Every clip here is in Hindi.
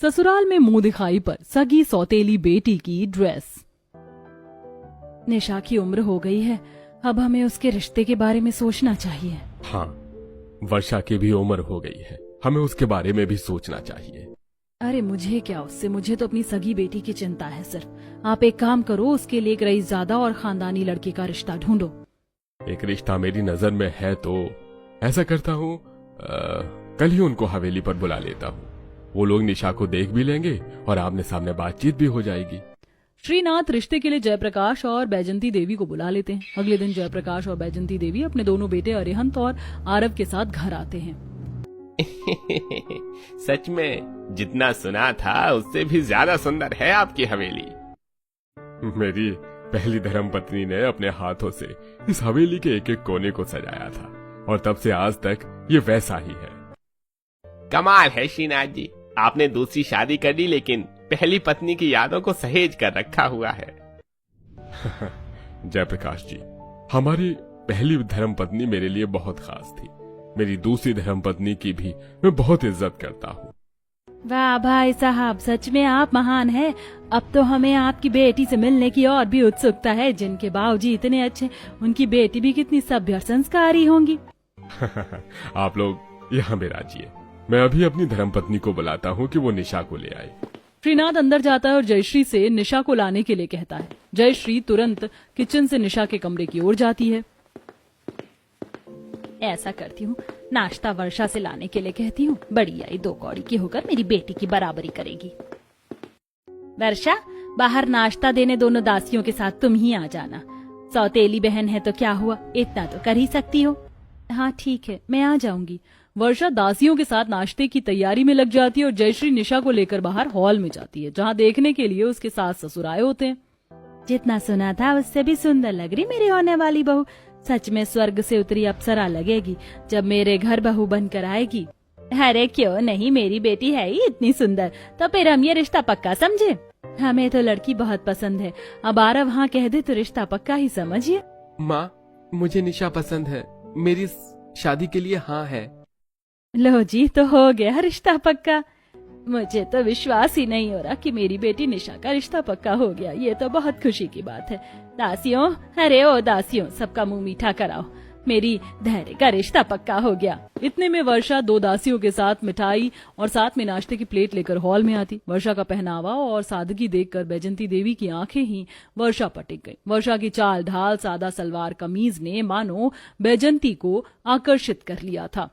ससुराल में मुंह दिखाई पर सगी सौतेली बेटी की ड्रेस। निशा की उम्र हो गई है, अब हमें उसके रिश्ते के बारे में सोचना चाहिए। हाँ, वर्षा की भी उम्र हो गई है, हमें उसके बारे में भी सोचना चाहिए। अरे मुझे क्या उससे, मुझे तो अपनी सगी बेटी की चिंता है सिर्फ। आप एक काम करो, उसके लिए एक रईसज़ादा और खानदानी लड़के का रिश्ता ढूंढो। एक रिश्ता मेरी नजर में है तो ऐसा करता हूँ, कल ही उनको हवेली पर बुला लेता हूँ। वो लोग निशा को देख भी लेंगे और आमने सामने बातचीत भी हो जाएगी। श्रीनाथ रिश्ते के लिए जयप्रकाश और बैजंती देवी को बुला लेते हैं। अगले दिन जयप्रकाश और बैजंती देवी अपने दोनों बेटे अरिहंत और आरव के साथ घर आते हैं। सच में जितना सुना था उससे भी ज्यादा सुंदर है आपकी हवेली। मेरी पहली धर्मपत्नी ने अपने हाथों से इस हवेली के एक एक कोने को सजाया था और तब से आज तक ये वैसा ही है। कमाल है श्रीनाथ जी, आपने दूसरी शादी कर ली लेकिन पहली पत्नी की यादों को सहेज कर रखा हुआ है। जयप्रकाश जी, हमारी पहली धर्मपत्नी मेरे लिए बहुत खास थी। मेरी दूसरी धर्मपत्नी की भी मैं बहुत इज्जत करता हूँ। वाह भाई साहब, सच में आप महान हैं। अब तो हमें आपकी बेटी से मिलने की और भी उत्सुकता है। जिनके बाबूजी इतने अच्छे, उनकी बेटी भी कितनी सभ्य और संस्कारी होंगी। आप लोग यहाँ में राजिए, मैं अभी अपनी धर्मपत्नी को बुलाता हूँ कि वो निशा को ले आए। श्रीनाथ अंदर जाता है और जयश्री से निशा को लाने के लिए कहता है। जयश्री तुरंत किचन से निशा के कमरे की ओर जाती है। ऐसा करती हूँ, नाश्ता वर्षा से लाने के लिए कहती हूँ। बड़ी आई 2 कौड़ी की होकर मेरी बेटी की बराबरी करेगी। वर्षा, बाहर नाश्ता देने दोनों दासियों के साथ तुम ही आ जाना। सौतेली बहन है तो क्या हुआ, इतना तो कर ही सकती हो। हाँ ठीक है, मैं आ जाऊंगी। वर्षा दासियों के साथ नाश्ते की तैयारी में लग जाती है और जयश्री निशा को लेकर बाहर हॉल में जाती है, जहाँ देखने के लिए उसके सास ससुर आए होते हैं। जितना सुना था उससे भी सुंदर लग रही मेरी होने वाली बहू। सच में स्वर्ग से उतरी अप्सरा लगेगी जब मेरे घर बहू बनकर आएगी। अरे क्यों नहीं, मेरी बेटी है ही इतनी सुंदर, तो फिर हम ये रिश्ता पक्का समझे। हमें तो लड़की बहुत पसंद है, अब आरव हाँ कह दे तो रिश्ता पक्का ही समझिए। माँ, मुझे निशा पसंद है, मेरी शादी के लिए हाँ है। लो जी, तो हो गया रिश्ता पक्का। मुझे तो विश्वास ही नहीं हो रहा कि मेरी बेटी निशा का रिश्ता पक्का हो गया। ये तो बहुत खुशी की बात है। दासियों, अरे ओ दासियों, सबका मुंह मीठा कराओ, मेरी धैर्य का रिश्ता पक्का हो गया। इतने में वर्षा 2 दासियों के साथ मिठाई और साथ में नाश्ते की प्लेट लेकर हॉल में आती। वर्षा का पहनावा और सादगी देखकर बैजंती देवी की आंखें ही वर्षा पर टिक गई। वर्षा की चाल ढाल, सादा सलवार कमीज ने मानो बैजंती को आकर्षित कर लिया था।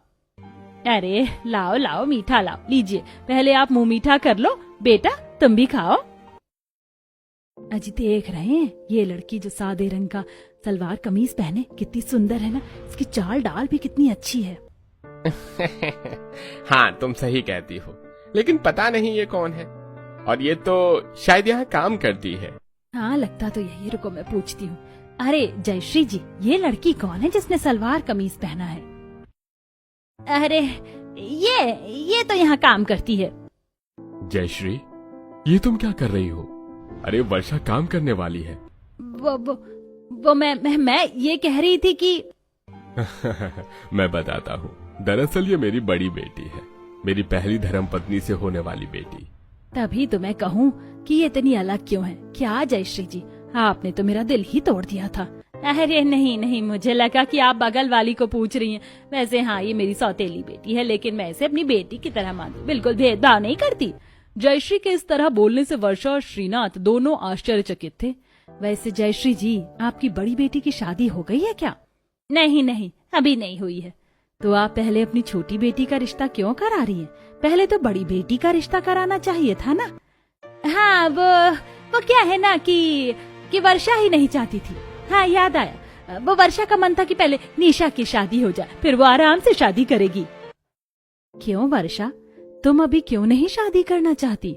अरे लाओ लाओ, मीठा लाओ, लीजिए, पहले आप मुंह मीठा कर लो। बेटा तुम भी खाओ। अजी देख रहे हैं, ये लड़की जो सादे रंग का सलवार कमीज पहने कितनी सुंदर है ना, इसकी चाल डाल भी कितनी अच्छी है। हाँ तुम सही कहती हो, लेकिन पता नहीं ये कौन है, और ये तो शायद यहाँ काम करती है। हाँ लगता तो यही, रुको मैं पूछती हूँ। अरे जयश्री जी, ये लड़की कौन है जिसने सलवार कमीज पहना है? अरे ये तो यहाँ काम करती है। जयश्री, ये तुम क्या कर रही हो? अरे वर्षा काम करने वाली है। वो मैं ये कह रही थी कि मैं बताता हूँ, दरअसल ये मेरी बड़ी बेटी है, मेरी पहली धर्मपत्नी से होने वाली बेटी। तभी तो मैं कहूँ कि ये इतनी अलग क्यों है। क्या जयश्री जी, आपने तो मेरा दिल ही तोड़ दिया था। अरे नहीं नहीं, मुझे लगा कि आप बगल वाली को पूछ रही हैं। वैसे हाँ, ये मेरी सौतेली बेटी है, लेकिन मैं इसे अपनी बेटी की तरह मानती, बिल्कुल भेदभाव नहीं करती। जयश्री के इस तरह बोलने से वर्षा और श्रीनाथ दोनों आश्चर्यचकित थे। वैसे जयश्री जी, आपकी बड़ी बेटी की शादी हो गई है क्या? नहीं नहीं, अभी नहीं हुई है। तो आप पहले अपनी छोटी बेटी का रिश्ता क्यों करा रही हैं? पहले तो बड़ी बेटी का रिश्ता कराना चाहिए था ना। हाँ वो क्या है ना कि वर्षा ही नहीं चाहती थी। हाँ याद आया, वो वर्षा का मन था कि पहले निशा की शादी हो जाए, फिर वो आराम से शादी करेगी। क्यों वर्षा, तुम अभी क्यों नहीं शादी करना चाहती?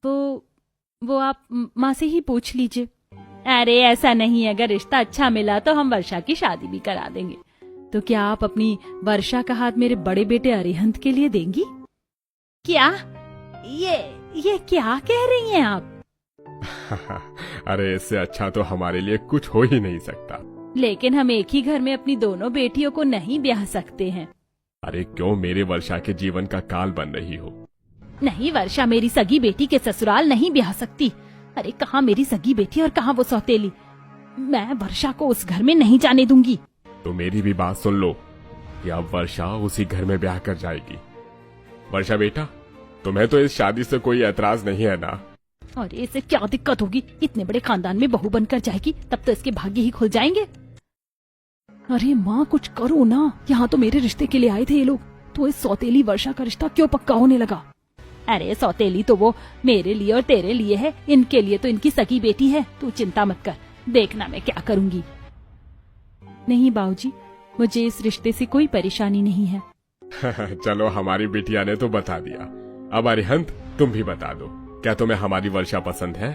वो आप माँ से ही पूछ लीजिए। अरे ऐसा नहीं, अगर रिश्ता अच्छा मिला तो हम वर्षा की शादी भी करा देंगे। तो क्या आप अपनी वर्षा का हाथ मेरे बड़े बेटे अरिहंत के लिए देंगी? क्या ये क्या कह रही हैं आप? अरे इससे अच्छा तो हमारे लिए कुछ हो ही नहीं सकता। लेकिन हम एक ही घर में अपनी दोनों बेटियों को नहीं ब्याह सकते हैं। अरे क्यों मेरे वर्षा के जीवन का काल बन रही हो? नहीं वर्षा मेरी सगी बेटी के ससुराल नहीं ब्याह सकती। अरे कहाँ मेरी सगी बेटी और कहाँ वो सौतेली। मैं वर्षा को उस घर में नहीं जाने दूंगी। तो मेरी भी बात सुन लो कि अब वर्षा उसी घर में ब्याह कर जाएगी। वर्षा बेटा, तुम्हें तो इस शादी से कोई ऐतराज नहीं है ना? और इसे क्या दिक्कत होगी? इतने बड़े खानदान में बहू बनकर जाएगी, तब तो इसके भाग्य ही खुल जाएंगे। अरे माँ कुछ करो ना, यहाँ तो मेरे रिश्ते के लिए आए थे ये लोग, तो इस सौतेली वर्षा का रिश्ता क्यों पक्का होने लगा? अरे सौतेली तो वो मेरे लिए और तेरे लिए है, इनके लिए तो इनकी सगी बेटी है। तू चिंता मत कर, देखना मैं क्या करूंगी। नहीं बाबूजी, मुझे इस रिश्ते से कोई परेशानी नहीं है। चलो हमारी बिटिया ने तो बता दिया, अब अरिहंत तुम भी बता दो, क्या तुम्हें हमारी वर्षा पसंद है?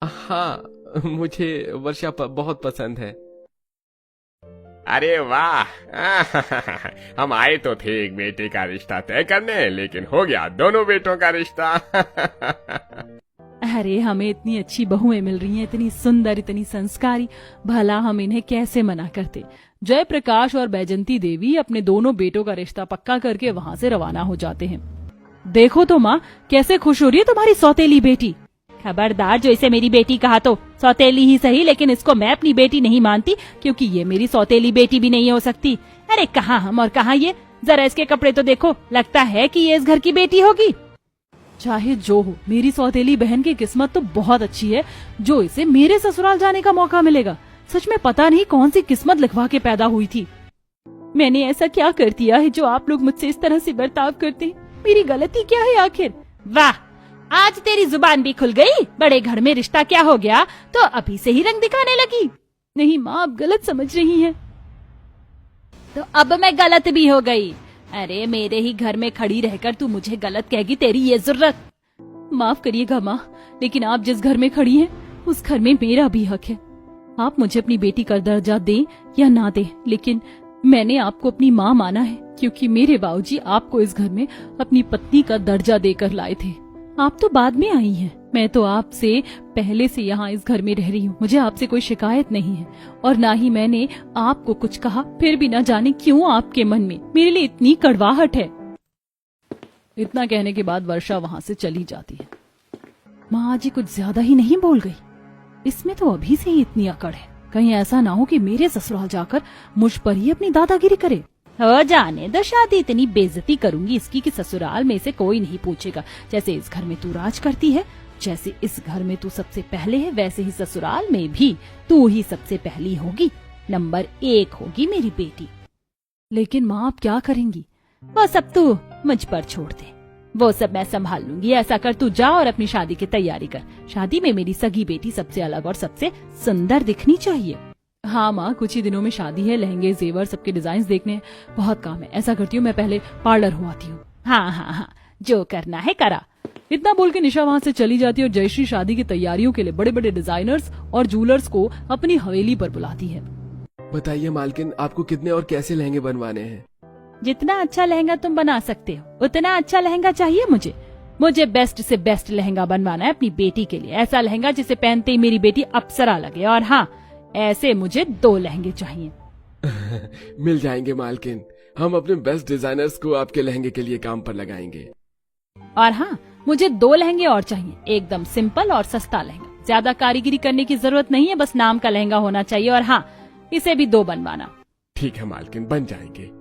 हाँ, मुझे वर्षा बहुत पसंद है। अरे वाह हम आए तो थे एक बेटे का रिश्ता तय करने, लेकिन हो गया दोनों बेटों का रिश्ता। अरे हमें इतनी अच्छी बहुएं मिल रही हैं, इतनी सुंदर, इतनी संस्कारी, भला हम इन्हें कैसे मना करते। जयप्रकाश और बैजंती देवी अपने दोनों बेटों का रिश्ता पक्का करके वहाँ से रवाना हो जाते हैं। देखो तो माँ कैसे खुश हो रही है तुम्हारी सौतेली बेटी। खबरदार, जो इसे मेरी बेटी कहा तो सौतेली ही सही, लेकिन इसको मैं अपनी बेटी नहीं मानती, क्योंकि ये मेरी सौतेली बेटी भी नहीं हो सकती। अरे कहाँ हम और कहाँ ये, जरा इसके कपड़े तो देखो, लगता है कि ये इस घर की बेटी होगी। चाहे जो हो, मेरी सौतेली बहन की किस्मत तो बहुत अच्छी है जो इसे मेरे ससुराल जाने का मौका मिलेगा। सच में पता नहीं कौन सी किस्मत लिखवा के पैदा हुई थी। मैंने ऐसा क्या कर दिया है जो आप लोग मुझसे इस तरह से बर्ताव करते हैं? मेरी गलती क्या है आखिर? वाह, आज तेरी जुबान भी खुल गई। बड़े घर में रिश्ता क्या हो गया तो अभी से ही रंग दिखाने लगी। नहीं माँ, आप गलत समझ रही हैं। तो अब मैं गलत भी हो गई। अरे मेरे ही घर में खड़ी रहकर तू मुझे गलत कहेगी, तेरी ये जरूरत? माफ करिएगा माँ, लेकिन आप जिस घर में खड़ी हैं उस घर में मेरा भी हक है। आप मुझे अपनी बेटी का दर्जा दें या ना दें, लेकिन मैंने आपको अपनी माँ माना है, क्योंकि मेरे बाबूजी आपको इस घर में अपनी पत्नी का दर्जा देकर लाए थे। आप तो बाद में आई हैं। मैं तो आपसे पहले से यहाँ इस घर में रह रही हूँ, मुझे आपसे कोई शिकायत नहीं है, और ना ही मैंने आपको कुछ कहा। फिर भी न जाने क्यों आपके मन में मेरे लिए इतनी कड़वाहट है। इतना कहने के बाद वर्षा वहाँ से चली जाती है। माँ जी कुछ ज्यादा ही नहीं बोल गई? इसमें तो अभी से ही इतनी अकड़ है, कहीं ऐसा ना हो कि मेरे ससुराल जाकर मुझ पर ही अपनी दादागिरी करे। हो जाने दो शादी, इतनी बेइज्जती करूंगी इसकी कि ससुराल में से कोई नहीं पूछेगा। जैसे इस घर में तू राज करती है, जैसे इस घर में तू सबसे पहले है, वैसे ही ससुराल में भी तू ही सबसे पहली होगी। नंबर 1 होगी मेरी बेटी। लेकिन माँ आप क्या करेंगी? वो सब तू मुझ पर छोड़ दे, वो सब मैं संभाल लूंगी। ऐसा कर, तू जा और अपनी शादी की तैयारी कर। शादी में मेरी सगी बेटी सबसे अलग और सबसे सुंदर दिखनी चाहिए। हाँ माँ, कुछ ही दिनों में शादी है, लहंगे जेवर सबके डिजाइन देखने हैं, बहुत काम है। ऐसा करती हूँ, मैं पहले पार्लर हो आती हूँ। हाँ हाँ हाँ, जो करना है करा। इतना बोल के निशा वहाँ से चली जाती है और जयश्री शादी की तैयारियों के लिए बड़े बड़े डिजाइनर्स और जूलर्स को अपनी हवेली पर बुलाती है। बताइए मालकिन, आपको कितने और कैसे लहंगे बनवाने हैं? जितना अच्छा लहंगा तुम बना सकते हो उतना अच्छा लहंगा चाहिए मुझे। मुझे बेस्ट से बेस्ट लहंगा बनवाना है अपनी बेटी के लिए, ऐसा लहंगा जिसे पहनते ही मेरी बेटी अप्सरा लगे। और हाँ, ऐसे मुझे 2 लहंगे चाहिए। मिल जाएंगे मालकिन, हम अपने बेस्ट डिजाइनर्स को आपके लहंगे के लिए काम पर लगाएंगे। और हाँ, मुझे 2 लहंगे और चाहिए, एकदम सिंपल और सस्ता लहंगा। ज्यादा कारीगरी करने की जरूरत नहीं है, बस नाम का लहंगा होना चाहिए। और हाँ, इसे भी 2 बनवाना। ठीक है मालकिन, बन जाएंगे।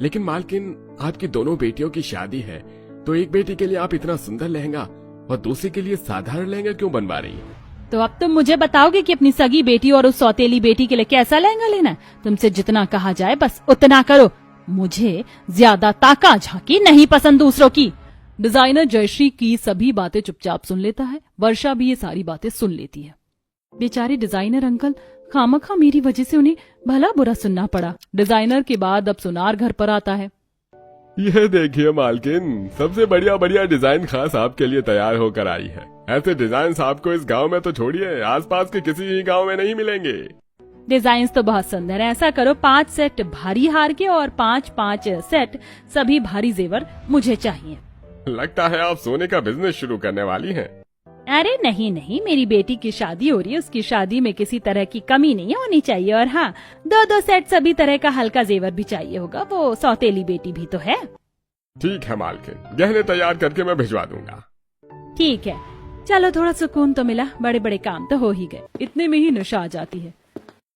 लेकिन मालकिन, आपकी दोनों बेटियों की शादी है, तो एक बेटी के लिए आप इतना सुंदर लहंगा और दूसरी के लिए साधारण लहंगा क्यों बनवा रही है? तो अब तुम मुझे बताओगे कि अपनी सगी बेटी और उस सौतेली बेटी के लिए कैसा लहंगा लेना है? तुमसे जितना कहा जाए बस उतना करो। मुझे ज्यादा ताका झांकी नहीं पसंद दूसरों की। डिजाइनर जयश्री की सभी बातें चुपचाप सुन लेता है। वर्षा भी ये सारी बातें सुन लेती है। बेचारे डिजाइनर अंकल, खामखा मेरी वजह से उन्हें भला बुरा सुनना पड़ा। डिजाइनर के बाद अब सुनार घर पर आता है। यह देखिए मालकिन, सबसे बढ़िया बढ़िया डिजाइन खास आपके लिए तैयार होकर आई है। ऐसे डिजाइन आपको इस गांव में तो छोड़िए, आसपास के किसी ही गांव में नहीं मिलेंगे। डिजाइन तो बहुत सुंदर है। ऐसा करो, 5 सेट भारी हार के और 5 सेट सभी भारी जेवर मुझे चाहिए। लगता है आप सोने का बिजनेस शुरू करने वाली हैं। अरे नहीं नहीं, मेरी बेटी की शादी हो रही है, उसकी शादी में किसी तरह की कमी नहीं होनी चाहिए। और हाँ, 2 सेट सभी तरह का हल्का जेवर भी चाहिए होगा, वो सौतेली बेटी भी तो है। ठीक है मालकिन, गहने तैयार करके मैं भिजवा दूंगा। ठीक है, चलो थोड़ा सुकून तो मिला, बड़े बड़े काम तो हो ही गए। इतने में ही निशा आ जाती है।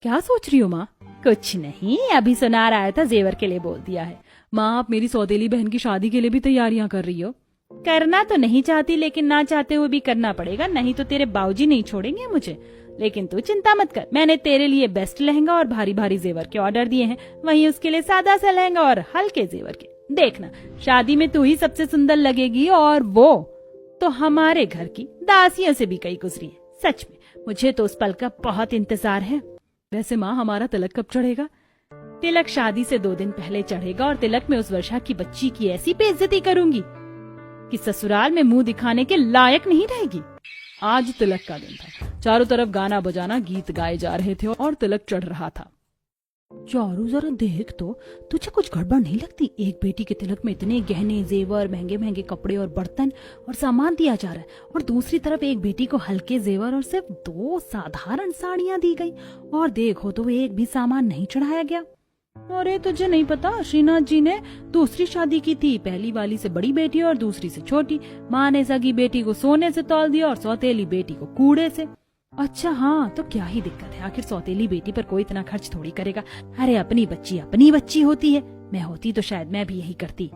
क्या सोच रही हो माँ? कुछ नहीं, अभी सुनार आया था, जेवर के लिए बोल दिया है। माँ, आप मेरी सौतेली बहन की शादी के लिए भी तैयारियां कर रही हो? करना तो नहीं चाहती, लेकिन ना चाहते हुए भी करना पड़ेगा, नहीं तो तेरे बाबूजी नहीं छोड़ेंगे मुझे। लेकिन तू चिंता मत कर, मैंने तेरे लिए बेस्ट लहंगा और भारी भारी जेवर के ऑर्डर दिए हैं, वहीं उसके लिए सादा सा लहंगा और हल्के जेवर के। देखना, शादी में तू ही सबसे सुंदर लगेगी, और वो तो हमारे घर की दासियों से भी कई गुजरी है। सच में मुझे तो उस पल का बहुत इंतजार है। वैसे माँ, हमारा तिलक कब चढ़ेगा? तिलक शादी से 2 दिन पहले चढ़ेगा, और तिलक में उस वर्षा की बच्ची की ऐसी बेइज्जती करूंगी कि ससुराल में मुंह दिखाने के लायक नहीं रहेगी। आज तिलक का दिन था, चारों तरफ गाना बजाना, गीत गाए जा रहे थे और तिलक चढ़ रहा था। चारू, जरा देख तो, तुझे कुछ गड़बड़ नहीं लगती? एक बेटी के तिलक में इतने गहने, जेवर, महंगे महंगे कपड़े और बर्तन और सामान दिया जा रहा है, और दूसरी तरफ एक बेटी को हल्के जेवर और सिर्फ 2 साधारण साड़ियां दी गई, और देखो तो एक भी सामान नहीं चढ़ाया गया। अरे तुझे नहीं पता, श्रीनाथ जी ने दूसरी शादी की थी, पहली वाली से बड़ी बेटी और दूसरी से छोटी। माँ ने सगी बेटी को सोने से तौल दिया और सौतेली बेटी को कूड़े से। अच्छा हाँ, तो क्या ही दिक्कत है, आखिर सौतेली बेटी पर कोई इतना खर्च थोड़ी करेगा। अरे अपनी बच्ची होती है, मैं होती तो शायद मैं भी यही करती।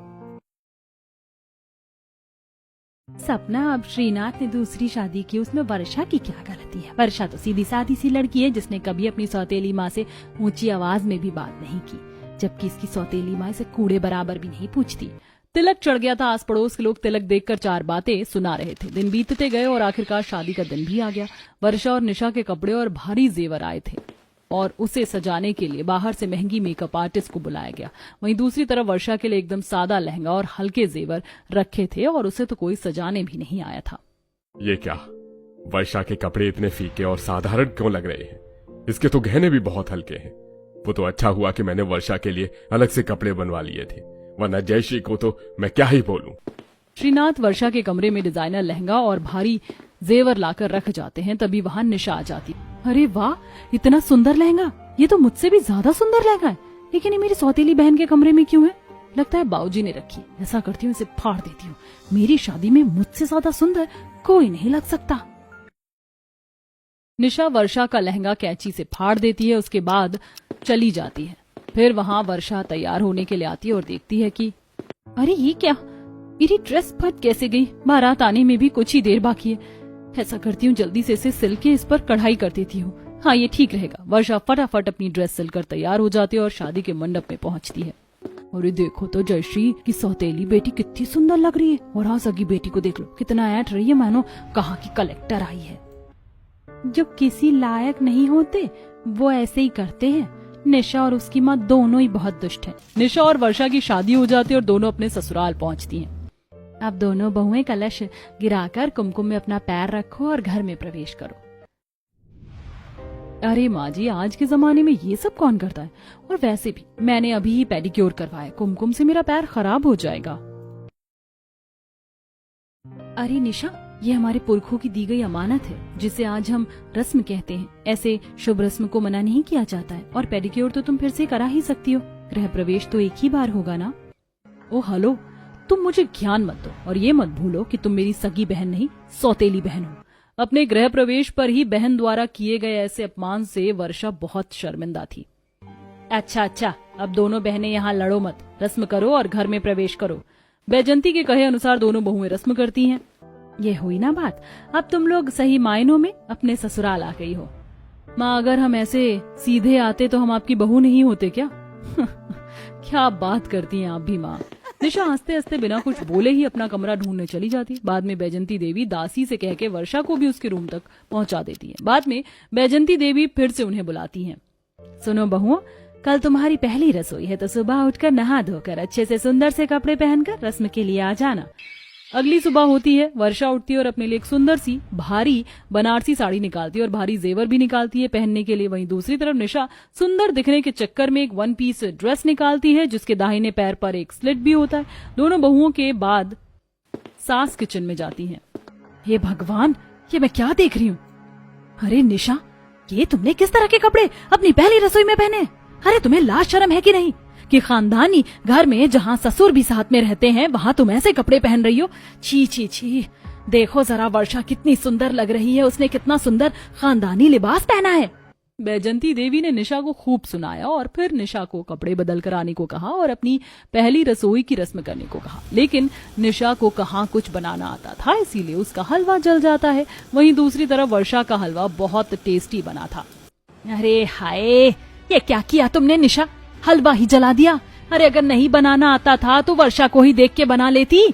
सपना, अब श्रीनाथ ने दूसरी शादी की, उसमें वर्षा की क्या गलती है? वर्षा तो सीधी सादी सी लड़की है, जिसने कभी अपनी सौतेली माँ से ऊंची आवाज में भी बात नहीं की, जबकि इसकी सौतेली माँ इसे कूड़े बराबर भी नहीं पूछती। तिलक चढ़ गया था, आस पड़ोस के लोग तिलक देखकर 4 बातें सुना रहे थे। दिन बीतते गए और आखिरकार शादी का दिन भी आ गया। वर्षा और निशा के कपड़े और भारी जेवर आए थे, और उसे सजाने के लिए बाहर से महंगी मेकअप आर्टिस्ट को बुलाया गया। वहीं दूसरी तरफ वर्षा के लिए एकदम सादा लहंगा और हल्के जेवर रखे थे, और उसे तो कोई सजाने भी नहीं आया था। ये क्या, वर्षा के कपड़े इतने फीके और साधारण क्यों लग रहे हैं? इसके तो गहने भी बहुत हल्के हैं। वो तो अच्छा हुआ कि मैंने वर्षा के लिए अलग से कपड़े बनवा लिए थे, वरना जयश्री को तो मैं क्या ही बोलूं। श्रीनाथ वर्षा के कमरे में डिजाइनर लहंगा और भारी जेवर लाकर रख जाते हैं, तभी वहां निशा आ जाती। अरे वाह, इतना सुंदर लहंगा, ये तो मुझसे भी ज्यादा सुंदर लहंगा है, लेकिन ये मेरी सौतेली बहन के कमरे में क्यों है? लगता है बाबूजी ने रखी। ऐसा करती हूँ, इसे फाड़ देती हूँ। मेरी शादी में मुझसे ज्यादा सुंदर कोई नहीं लग सकता। निशा वर्षा का लहंगा कैंची से फाड़ देती है, उसके बाद चली जाती है। फिर वहां वर्षा तैयार होने के लिए आती है और देखती है कि अरे ये क्या, मेरी ड्रेस फट कैसे गई? बारात आने में भी कुछ ही देर बाकी है। ऐसा करती हूँ, जल्दी से इसे सिल के इस पर कढ़ाई कर देती हूँ। हाँ, ये ठीक रहेगा। वर्षा फटाफट अपनी ड्रेस सिलकर तैयार हो जाती है और शादी के मंडप में पहुंचती है। और देखो तो जयश्री की सौतेली बेटी कितनी सुंदर लग रही है, और हाँ, सगी बेटी को देख लो, कितना ऐट रही है, मानो कहाँ की कलेक्टर आई है। जो किसी लायक नहीं होते वो ऐसे ही करते हैं। निशा और उसकी माँ दोनों ही बहुत दुष्ट हैं। निशा और वर्षा की शादी हो जाती है और दोनों अपने ससुराल पहुंचती हैं। अब दोनों बहुएं कलश गिराकर कुमकुम में अपना पैर रखो और घर में प्रवेश करो। अरे माँ जी, आज के जमाने में ये सब कौन करता है? और वैसे भी मैंने अभी ही पेडिक्योर करवाया, कुमकुम से मेरा पैर खराब हो जाएगा। अरे निशा, ये हमारे पुरखों की दी गई अमानत है, जिसे आज हम रस्म कहते हैं। ऐसे शुभ रस्म को मना नहीं किया जाता है, और पेडिक्योर तो तुम फिर से करा ही सकती हो। गृह प्रवेश तो एक ही बार होगा ना। ओ हेलो, तुम मुझे ज्ञान मत दो, और ये मत भूलो कि तुम मेरी सगी बहन नहीं, सौतेली बहन हो। अपने गृह प्रवेश पर ही बहन द्वारा किए गए ऐसे अपमान से वर्षा बहुत शर्मिंदा थी। अच्छा, अब दोनों बहनें यहाँ लड़ो मत, रस्म करो और घर में प्रवेश करो। बैजंती के कहे अनुसार दोनों बहुएं रस्म करती हैं। ये हुई ना बात, अब तुम लोग सही मायनों में अपने ससुराल आ गई हो। माँ, अगर हम ऐसे सीधे आते तो हम आपकी बहू नहीं होते क्या? क्या बात करती हैं आप भी माँ। निशा हंसते हंसते बिना कुछ बोले ही अपना कमरा ढूंढने चली जाती। बाद में बैजंती देवी दासी से कह के वर्षा को भी उसके रूम तक पहुंचा देती है। बाद में बैजंती देवी फिर से उन्हें बुलाती हैं। सुनो बहुओं, कल तुम्हारी पहली रसोई है, तो सुबह उठकर नहा धोकर अच्छे से सुंदर से कपड़े पहनकर रस्म के लिए आ जाना। अगली सुबह होती है, वर्षा उठती है और अपने लिए एक सुंदर सी भारी बनारसी साड़ी निकालती है और भारी जेवर भी निकालती है पहनने के लिए। वहीं दूसरी तरफ निशा सुंदर दिखने के चक्कर में एक 1 पीस ड्रेस निकालती है, जिसके दाहिने पैर पर एक स्लिट भी होता है। दोनों बहुओं के बाद सास किचन में जाती हैं। हे भगवान, ये मैं क्या देख रही हूँ? अरे निशा, ये तुमने किस तरह के कपड़े अपनी पहली रसोई में पहने? अरे तुम्हें लाज शर्म है कि नहीं? कि खानदानी घर में जहाँ ससुर भी साथ में रहते हैं वहाँ तुम ऐसे कपड़े पहन रही हो। छी छी छी, देखो जरा वर्षा कितनी सुंदर लग रही है, उसने कितना सुंदर खानदानी लिबास पहना है। बैजंती देवी ने निशा को खूब सुनाया और फिर निशा को कपड़े बदल कर आने को कहा और अपनी पहली रसोई की रस्म करने को कहा। लेकिन निशा को कहाँ कुछ बनाना आता था, इसीलिए उसका हलवा जल जाता है। वहीं दूसरी तरफ वर्षा का हलवा बहुत टेस्टी बना था। अरे हाय, ये क्या किया तुमने निशा, हलवा ही जला दिया। अरे अगर नहीं बनाना आता था तो वर्षा को ही देख के बना लेती।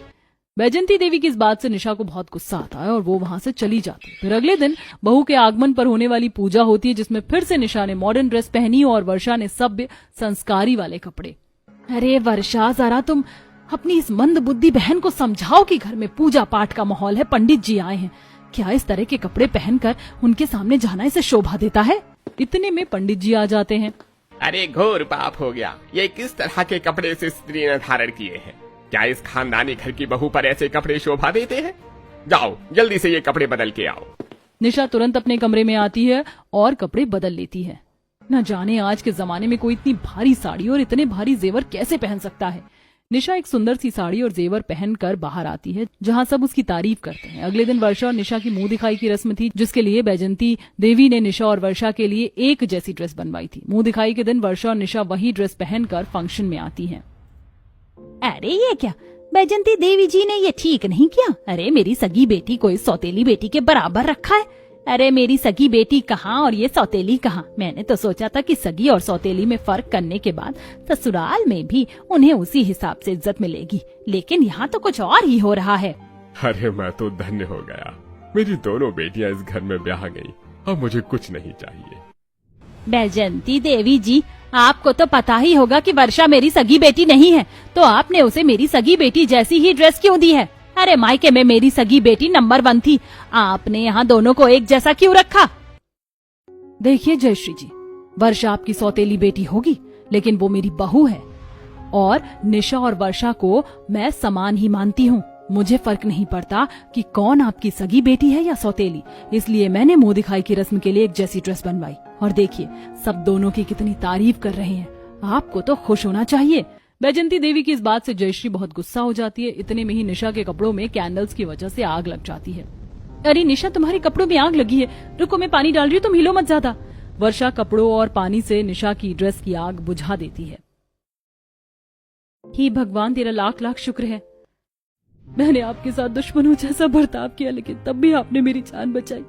बैजंती देवी की इस बात से निशा को बहुत गुस्सा आता है और वो वहां से चली जाती है। फिर अगले दिन बहू के आगमन पर होने वाली पूजा होती है, जिसमें फिर से निशा ने मॉडर्न ड्रेस पहनी और वर्षा ने सभ्य संस्कारी वाले कपड़े। अरे वर्षा, जरा तुम अपनी इस मंद बुद्धि बहन को समझाओ कि घर में पूजा पाठ का माहौल है, पंडित जी आए हैं, क्या इस तरह के कपड़े पहनकर उनके सामने जाना इसे शोभा देता है। इतने में पंडित जी आ जाते हैं। अरे घोर पाप हो गया, ये किस तरह के कपड़े से स्त्री ने धारण किए हैं? क्या इस खानदानी घर की बहू पर ऐसे कपड़े शोभा देते हैं? जाओ जल्दी से ये कपड़े बदल के आओ। निशा तुरंत अपने कमरे में आती है और कपड़े बदल लेती है। न जाने आज के जमाने में कोई इतनी भारी साड़ी और इतने भारी जेवर कैसे पहन सकता है। निशा एक सुंदर सी साड़ी और जेवर पहनकर बाहर आती है, जहां सब उसकी तारीफ करते हैं। अगले दिन वर्षा और निशा की मुंह दिखाई की रस्म थी, जिसके लिए बैजंती देवी ने निशा और वर्षा के लिए एक जैसी ड्रेस बनवाई थी। मुंह दिखाई के दिन वर्षा और निशा वही ड्रेस पहनकर फंक्शन में आती हैं। अरे ये क्या, बैजंती देवी जी ने ये ठीक नहीं किया। अरे मेरी सगी बेटी को इस सौतेली बेटी के बराबर रखा है। अरे मेरी सगी बेटी कहाँ और ये सौतेली कहाँ? मैंने तो सोचा था कि सगी और सौतेली में फर्क करने के बाद ससुराल में भी उन्हें उसी हिसाब से इज्जत मिलेगी, लेकिन यहाँ तो कुछ और ही हो रहा है। अरे मैं तो धन्य हो गया, मेरी दोनों बेटियां इस घर में ब्याह गई, अब मुझे कुछ नहीं चाहिए। बैजंती देवी जी, आपको तो पता ही होगा कि वर्षा मेरी सगी बेटी नहीं है, तो आपने उसे मेरी सगी बेटी जैसी ही ड्रेस क्यों दी है? अरे मायके में मेरी सगी बेटी नंबर 1 थी, आपने यहाँ दोनों को एक जैसा क्यों रखा? देखिए जयश्री जी, वर्षा आपकी सौतेली बेटी होगी, लेकिन वो मेरी बहू है और निशा और वर्षा को मैं समान ही मानती हूँ। मुझे फर्क नहीं पड़ता कि कौन आपकी सगी बेटी है या सौतेली, इसलिए मैंने मुंह दिखाई की रस्म के लिए एक जैसी ड्रेस बनवाई। और देखिए सब दोनों की कितनी तारीफ कर रहे हैं, आपको तो खुश होना चाहिए। बैजंती देवी की इस बात से जयश्री बहुत गुस्सा हो जाती है। इतने में ही निशा के कपड़ों में कैंडल्स की वजह से आग लग जाती है। अरे निशा, तुम्हारे कपड़ों में आग लगी है, रुको मैं पानी डाल रही हूँ, तुम हिलो मत ज्यादा। वर्षा कपड़ों और पानी से निशा की ड्रेस की आग बुझा देती है। हे भगवान, तेरा लाख लाख शुक्र है, मैंने आपके साथ दुश्मनों जैसा बर्ताव किया, लेकिन तब भी आपने मेरी जान बचाई।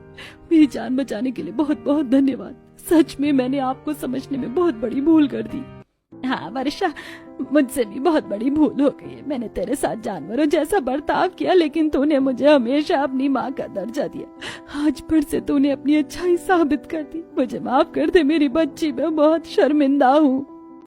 मेरी जान बचाने के लिए बहुत बहुत धन्यवाद। सच में मैंने आपको समझने में बहुत बड़ी भूल कर दी। हाँ वर्षा, मुझसे भी बहुत बड़ी भूल हो गई है। मैंने तेरे साथ जानवरों जैसा बर्ताव किया, लेकिन तूने मुझे हमेशा अपनी माँ का दर्जा दिया। आज फिर से तूने अपनी अच्छाई साबित कर दी। मुझे माफ कर दे मेरी बच्ची, मैं बहुत शर्मिंदा हूँ।